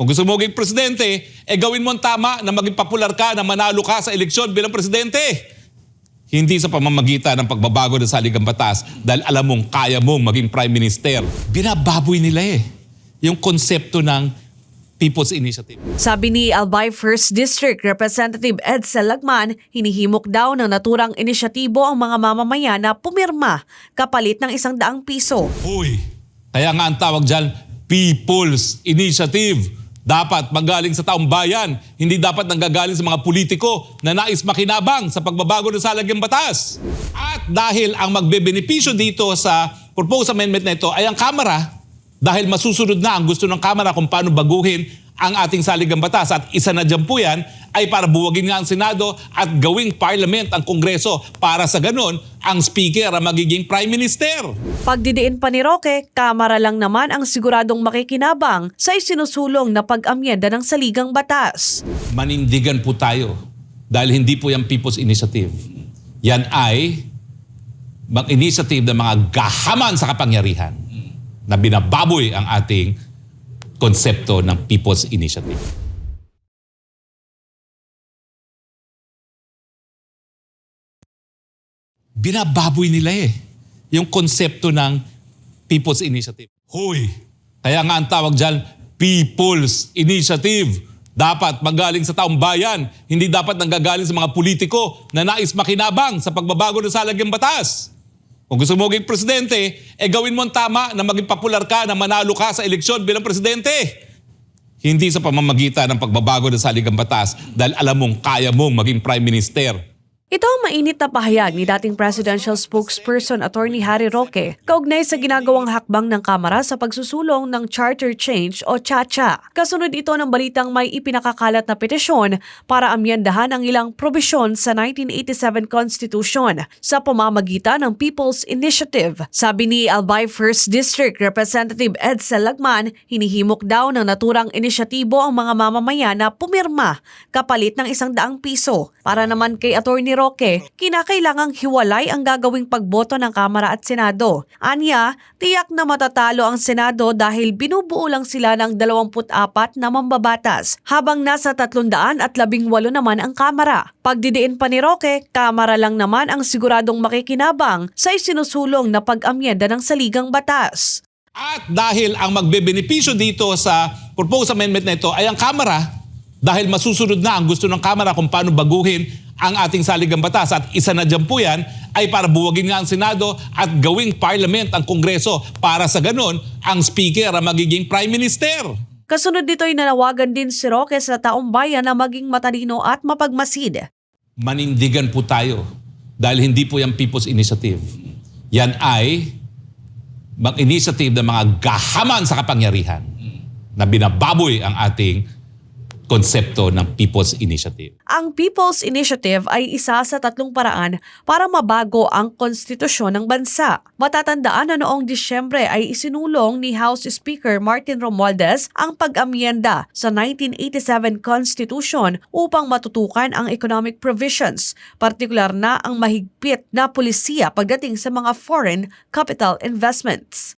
Kung gusto mo maging presidente, gawin mo ang tama na maging popular ka, na manalo ka sa eleksyon bilang presidente. Hindi sa pamamagitan ng pagbabago ng saligang batas dahil alam mong kaya mong maging prime minister. Binababoy nila yung konsepto ng People's Initiative. Sabi ni Albay 1st District Representative Edsel Lagman, hinihimok daw ng naturang inisyatibo ang mga mamamayan na pumirma kapalit ng 100 piso. Uy, kaya nga ang tawag dyan, People's Initiative. Dapat magaling sa taong bayan, hindi dapat nanggagaling sa mga politiko na nais makinabang sa pagbabago ng saligang batas. At dahil ang magbebenepisyo dito sa proposed amendment na ito ay ang Kamara, dahil masusunod na ang gusto ng Kamara kung paano baguhin ang ating saligang batas at isa na dyan po yan ay para buwagin nga ang Senado at gawing Parliament ang Kongreso para sa ganon ang Speaker ang magiging Prime Minister. Pagdidiin pa ni Roque, Kamara lang naman ang siguradong makikinabang sa isinusulong na pag-amyenda ng saligang batas. Manindigan po tayo dahil hindi po yung People's Initiative. Yan ay mag-initiative ng mga gahaman sa kapangyarihan na binababoy ang ating konsepto ng People's Initiative. Binababoy nila yung konsepto ng People's Initiative. Hoy, kaya nga ang tawag dyan, People's Initiative. Dapat magaling sa taong bayan, hindi dapat nanggagaling sa mga politiko na nais makinabang sa pagbabago ng saligang batas. Kung gusto mo maging presidente, gawin mo ang tama na maging popular ka, na manalo ka sa eleksyon bilang presidente. Hindi sa pamamagitan ng pagbabago ng saligang batas dahil alam mong kaya mong maging prime minister. Ito ang mainit na pahayag ni dating presidential spokesperson Attorney Harry Roque kaugnay sa ginagawang hakbang ng Kamara sa pagsusulong ng Charter Change o CHA. Kasunod ito ng balitang may ipinakakalat na petisyon para amyendahan ang ilang probisyon sa 1987 Constitution sa pamamagitan ng People's Initiative. Sabi ni Albay 1st District Representative Edsel Lagman, hinihimok daw ng naturang inisyatibo ang mga mamamayan na pumirma kapalit ng 100 piso. Para naman kay Attorney Roque, kinakailangang hiwalay ang gagawing pagboto ng Kamara at Senado. Anya, tiyak na matatalo ang Senado dahil binubuo lang sila ng 24 na mambabatas, habang nasa 318 naman ang Kamara. Pagdidiin pa ni Roque, Kamara lang naman ang siguradong makikinabang sa isinusulong na pag-amyenda ng saligang batas. At dahil ang magbebenepisyo dito sa proposed amendment na ito ay ang Kamara, dahil masusunod na ang gusto ng Kamara kung paano baguhin ang ating saligang batas at isa na dyan po yan ay para buwagin nga ang Senado at gawing Parliament ang Kongreso para sa ganon ang Speaker ang magiging Prime Minister. Kasunod dito ay nanawagan din si Roque sa taong bayan na maging matalino at mapagmasid. Manindigan po tayo dahil hindi po yung People's Initiative. Yan ay mag-initiative ng mga gahaman sa kapangyarihan na binababoy ang ating konsepto ng People's Initiative. Ang People's Initiative ay isa sa 3 paraan para mabago ang konstitusyon ng bansa. Matatandaan na noong Disyembre ay isinulong ni House Speaker Martin Romualdez ang pag-amyenda sa 1987 Constitution upang matutukan ang economic provisions, partikular na ang mahigpit na pulisiya pagdating sa mga foreign capital investments.